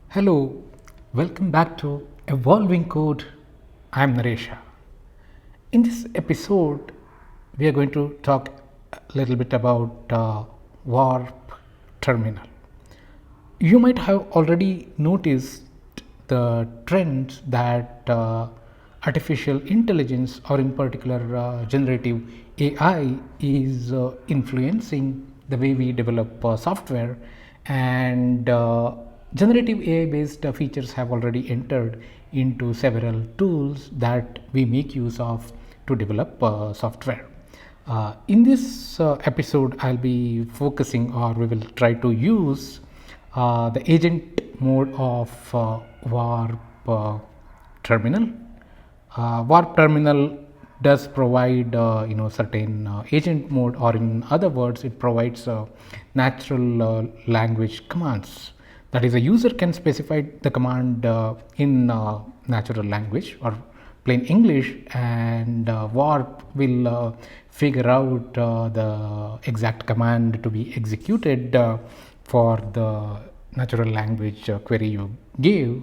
Hello, welcome back to Evolving Code. I'm Naresha. In this episode, we are going to talk a little bit about warp terminal. You might have already noticed the trend that artificial intelligence, or in particular generative AI, is influencing the way we develop software, and generative AI based features have already entered into several tools that we make use of to develop software. In this episode, I'll be focusing, or we will try to use the agent mode of warp terminal. Warp terminal does provide certain agent mode, or in other words, it provides natural language commands. That is, a user can specify the command in natural language or plain English, and warp will figure out the exact command to be executed for the natural language query you gave,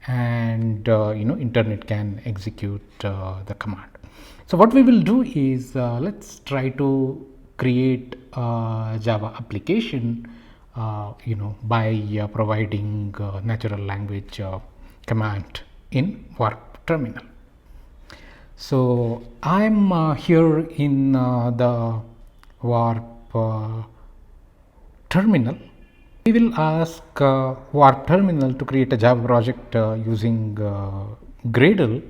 and internet can execute the command. So what we will do is, let's try to create a Java application by providing natural language command in warp terminal. So I'm here in the warp terminal. We will ask warp terminal to create a Java project using Gradle.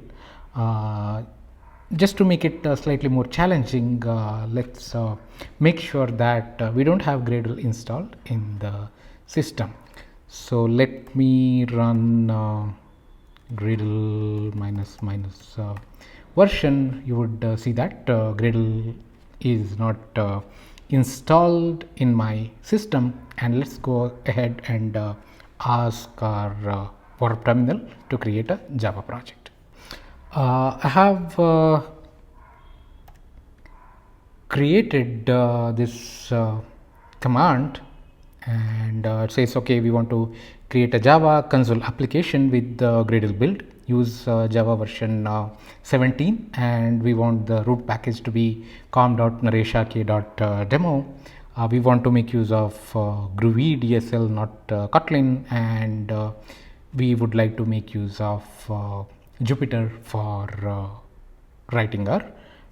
Just to make it slightly more challenging, let's make sure that we don't have Gradle installed in the system. So let me run Gradle minus version. You would see that Gradle is not installed in my system, and let's go ahead and ask our warp terminal to create a Java project. I have created this command, and it says, okay, we want to create a Java console application with the Gradle build, use Java version 17, and we want the root package to be com.nareshak.demo. We want to make use of Groovy DSL, not Kotlin, and we would like to make use of Jupyter for writing our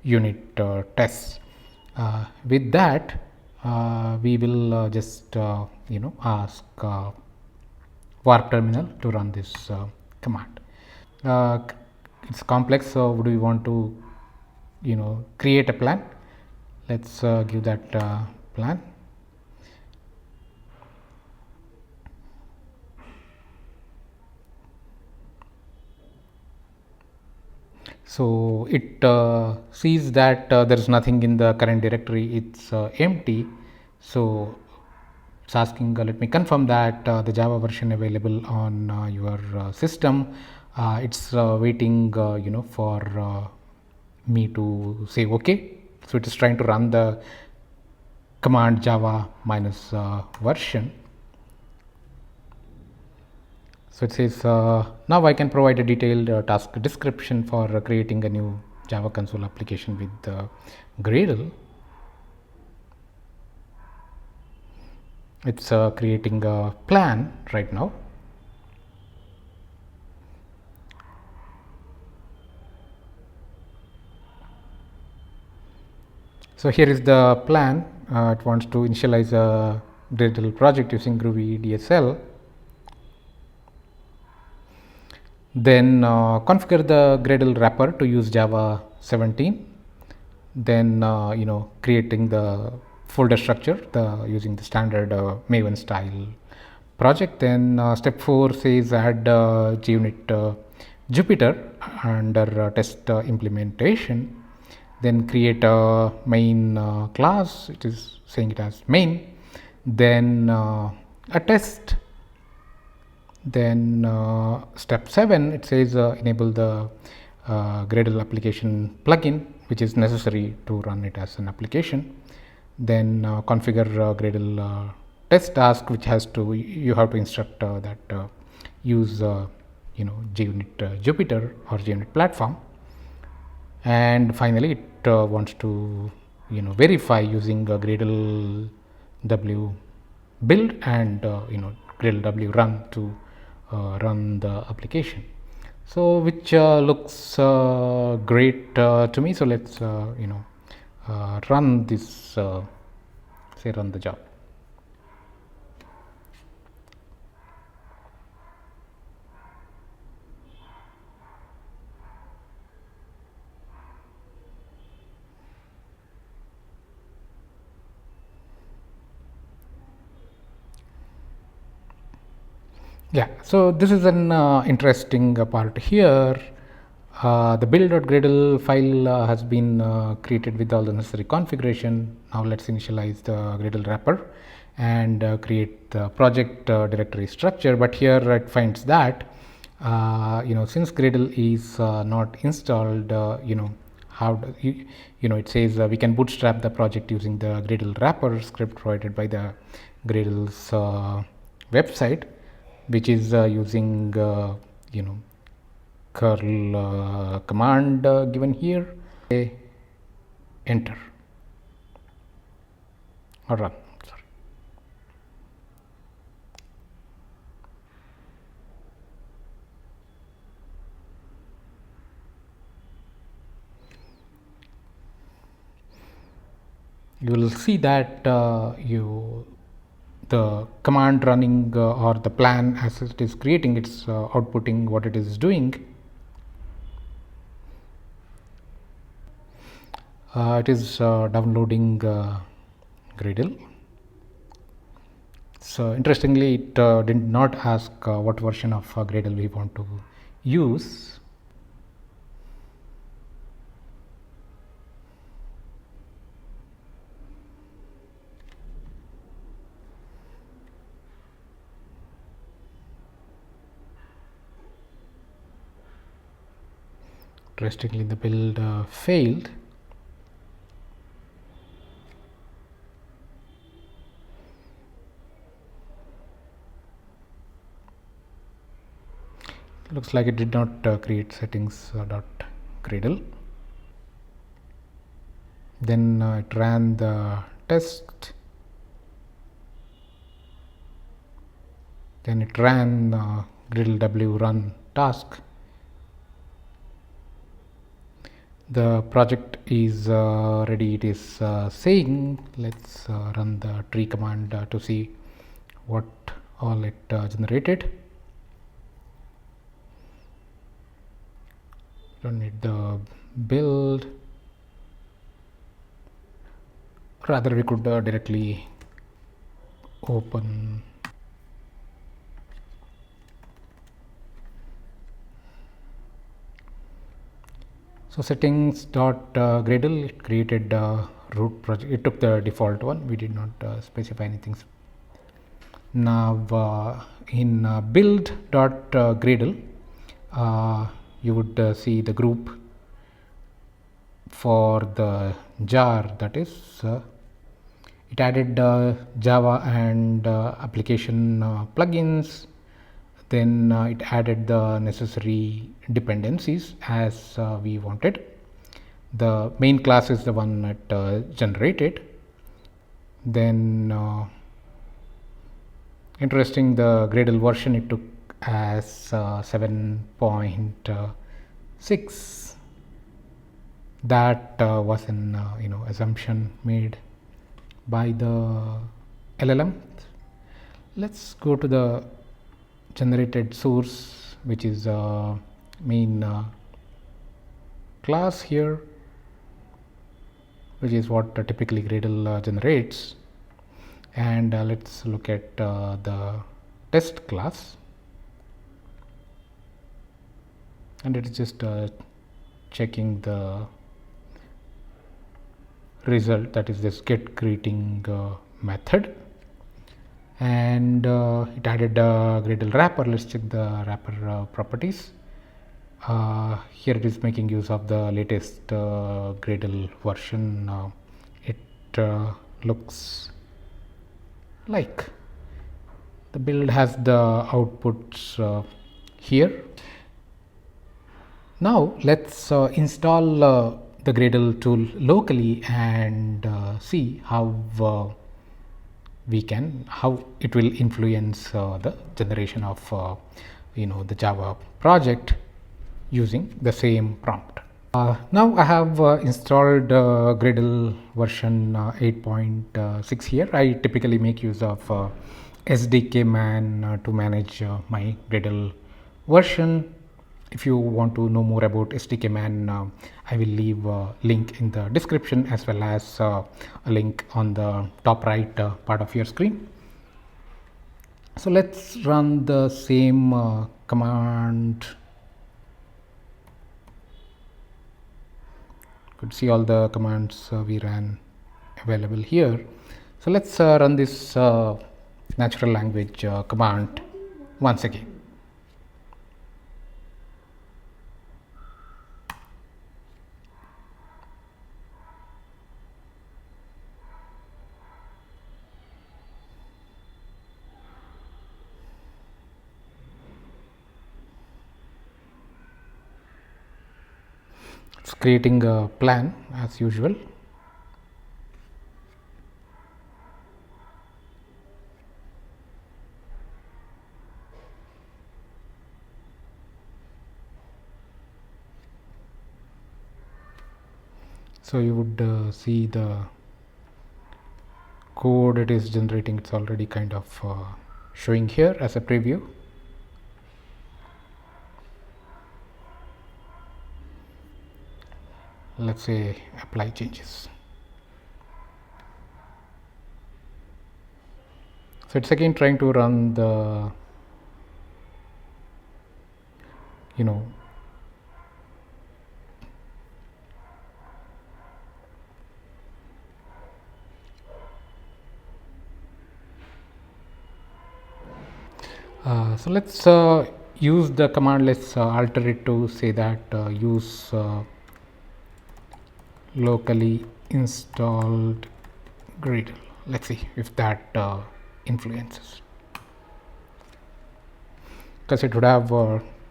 unit tests. With that, we will just ask warp terminal to run this command. It's complex, so would we want to create a plan? Let's give that plan. So it sees that there is nothing in the current directory, it's empty. So it's asking, let me confirm that the Java version available on your system. It's waiting for me to say okay. So it is trying to run the command Java minus version. So it says, now I can provide a detailed task description for creating a new Java console application with Gradle. It's creating a plan right now. So here is the plan. It wants to initialize a Gradle project using Groovy DSL. Then configure the Gradle wrapper to use Java 17. Then creating the folder structure using the standard Maven style project. Then step 4 says add JUnit Jupyter under test implementation. Then create a main class. It is saying it as main. Then a test. Then step 7, it says enable the Gradle application plugin, which is necessary to run it as an application. then configure Gradle test task, which has to you have to instruct that use JUnit Jupyter or JUnit platform, and finally it wants to verify using Gradle W build and Gradle W run to run the application. So which looks great to me. So let's run this, say run the job. Yeah, so this is an interesting part here. The build.gradle file has been created with all the necessary configuration. Now let's initialize the Gradle wrapper and create the project directory structure. But here it finds that since Gradle is not installed, how do it says we can bootstrap the project using the Gradle wrapper script provided by the Gradle's website, which is using curl command given here. Enter or run. Sorry. You will see that the command running or the plan as it is creating, it's outputting what it is doing. It is downloading Gradle. So interestingly, it did not ask what version of Gradle we want to use. Interestingly, the build failed. Looks like it did not create settings .gradle. Then it ran the test. Then it ran Gradle W run task. The project is ready. It is saying, let's run the tree command to see what all it generated. Don't need the build. Rather, we could directly open so settings.gradle. It created root project. It took the default one. We did not specify anything. Now in build.gradle you would see the group for the jar, that is it added Java and application plugins. Then it added the necessary dependencies as we wanted. The main class is the one it generated. Then interesting, the Gradle version it took as 7.6. That was an assumption made by the LLM. Let's go to the generated source, which is main class here, which is what typically Gradle generates. And let's look at the test class, and it is just checking the result, that is this get greeting method. And it added Gradle wrapper. Let's check the wrapper properties. Here it is making use of the latest Gradle version. It looks like. The build has the outputs here. Now let's install the Gradle tool locally and see how it will influence the generation of the Java project using the same prompt. Now I have installed Gradle version 8.6 here. I typically make use of SDK man to manage my Gradle version. If you want to know more about SDK man, I will leave a link in the description as well as a link on the top right part of your screen. So let's run the same command. Could see all the commands we ran available here. So let's run this natural language command once again. It's creating a plan as usual. So you would see the code it is generating. It's already kind of showing here as a preview. Let's say apply changes. So it's again trying to run the so let's use the command. Let's alter it to say that use locally installed Gradle. Let's see if that influences, because it would have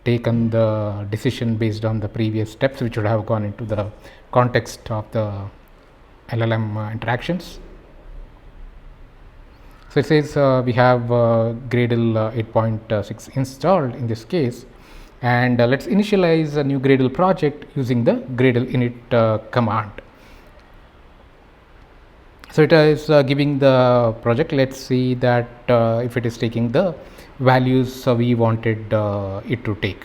taken the decision based on the previous steps, which would have gone into the context of the LLM interactions. So it says we have Gradle 8.6 installed in this case, and let's initialize a new Gradle project using the Gradle init command. So it is giving the project. Let's see that if it is taking the values we wanted it to take.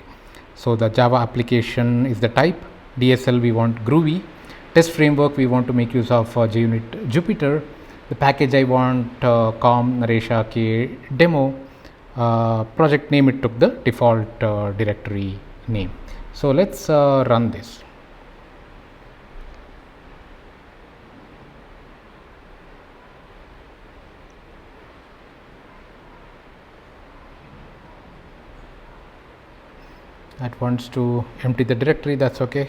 So the Java application is the type, DSL we want Groovy, test framework we want to make use of JUnit Jupyter, the package I want com Naresha K demo, project name it took the default directory name. So let's run this. That wants to empty the directory. That's okay.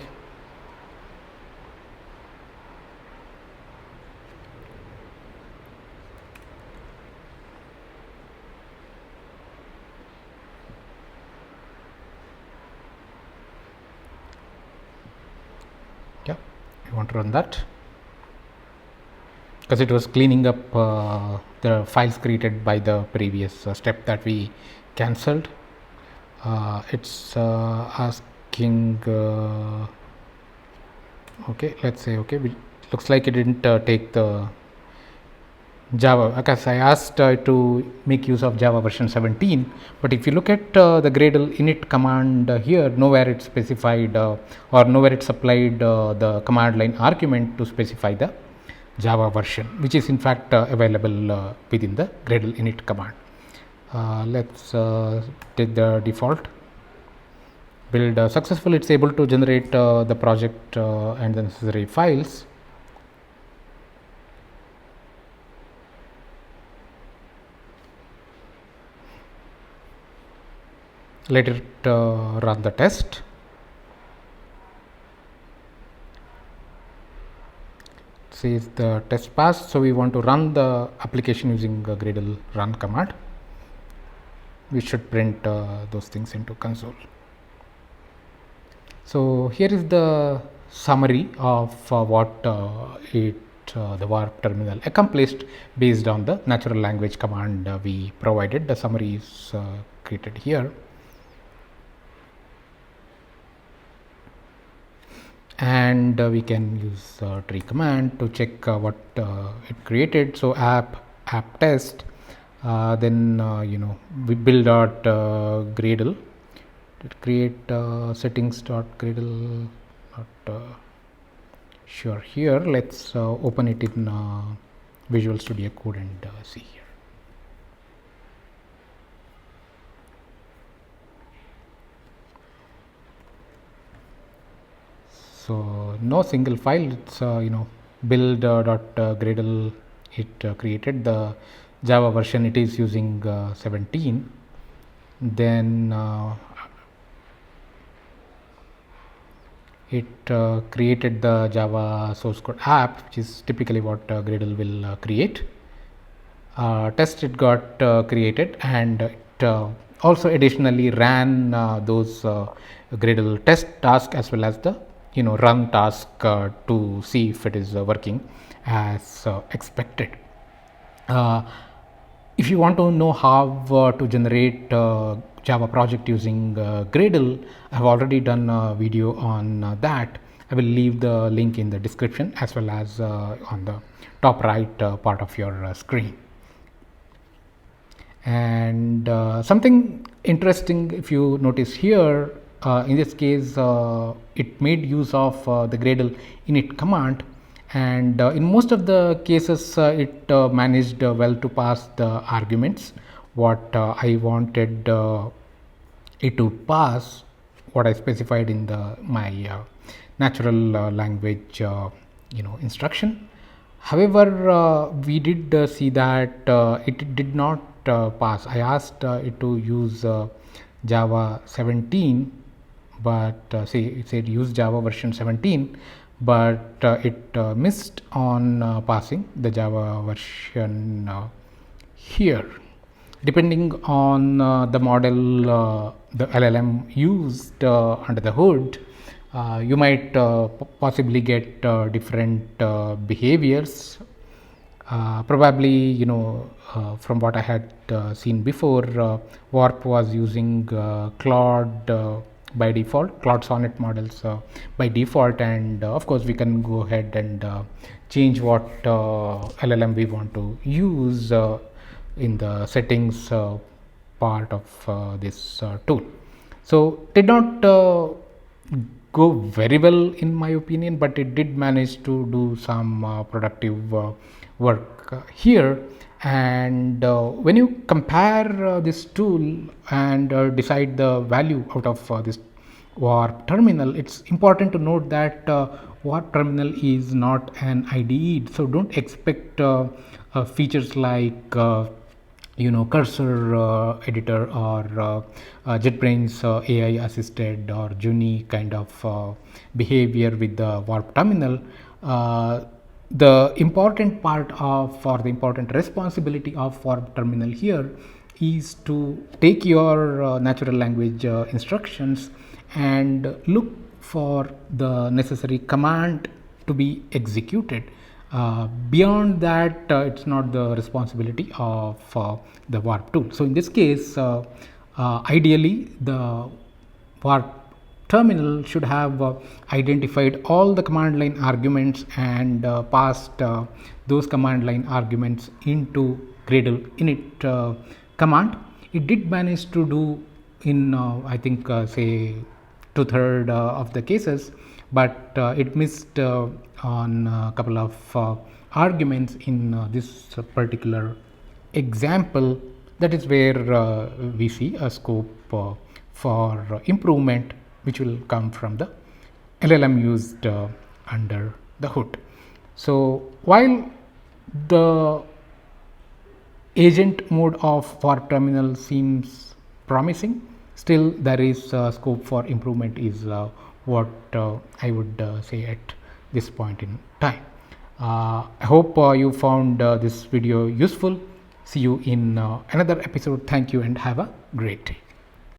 Yeah, you want to run that because it was cleaning up the files created by the previous step that we cancelled. It's asking okay, let's say okay, looks like it didn't take the Java, because I asked to make use of Java version 17, but if you look at the Gradle init command here, nowhere it's specified or nowhere it's supplied the command line argument to specify the Java version, which is in fact available within the Gradle init command. Let's take the default build successful. It's able to generate the project and the necessary files. Let it run the test. says the test passed. So we want to run the application using Gradle run command. We should print those things into console. So here is the summary of what the warp terminal accomplished based on the natural language command we provided. The summary is created here. And we can use tree command to check what it created. So app test, then we build out Gradle, create settings.gradle, not sure here. Let's open it in Visual Studio Code and see here. So no single file, it's build.gradle it created. The Java version it is using 17. Then it created the Java source code app, which is typically what Gradle will create. Test it got created, and it also additionally ran those Gradle test task as well as the run task to see if it is working as expected. If you want to know how to generate Java project using Gradle, I have already done a video on that. I will leave the link in the description as well as on the top right part of your screen. And something interesting, if you notice here, in this case it made use of the Gradle init command, and in most of the cases it managed well to pass the arguments what I wanted it to pass, what I specified in my natural language instruction. However, we did see that it did not pass. I asked it to use Java 17, but it said use Java version 17, but it missed on passing the Java version here. Depending on the model the LLM used under the hood, you might possibly get different behaviors. Probably from what I had seen before, Warp was using Claude by default, Claude Sonnet models by default, and of course we can go ahead and change what LLM we want to use in the settings part of this tool. So did not go very well in my opinion, but it did manage to do some productive work here. And when you compare this tool and decide the value out of this Warp terminal, it's important to note that Warp terminal is not an IDE, so don't expect features like cursor editor or JetBrains AI assisted or Juni kind of behavior with the Warp terminal. The important part of, or the important responsibility of Warp terminal here is to take your natural language instructions and look for the necessary command to be executed. Beyond that, it's not the responsibility of the Warp tool. So in this case, ideally the Warp terminal should have identified all the command line arguments and passed those command line arguments into Gradle init command. It did manage to do in I think say 2/3 of the cases, but it missed on a couple of arguments in this particular example. That is where we see a scope for improvement, which will come from the LLM used under the hood. So while the agent mode of Warp terminal seems promising, still there is scope for improvement is what I would say at this point in time. I hope you found this video useful. See you in another episode. Thank you and have a great day.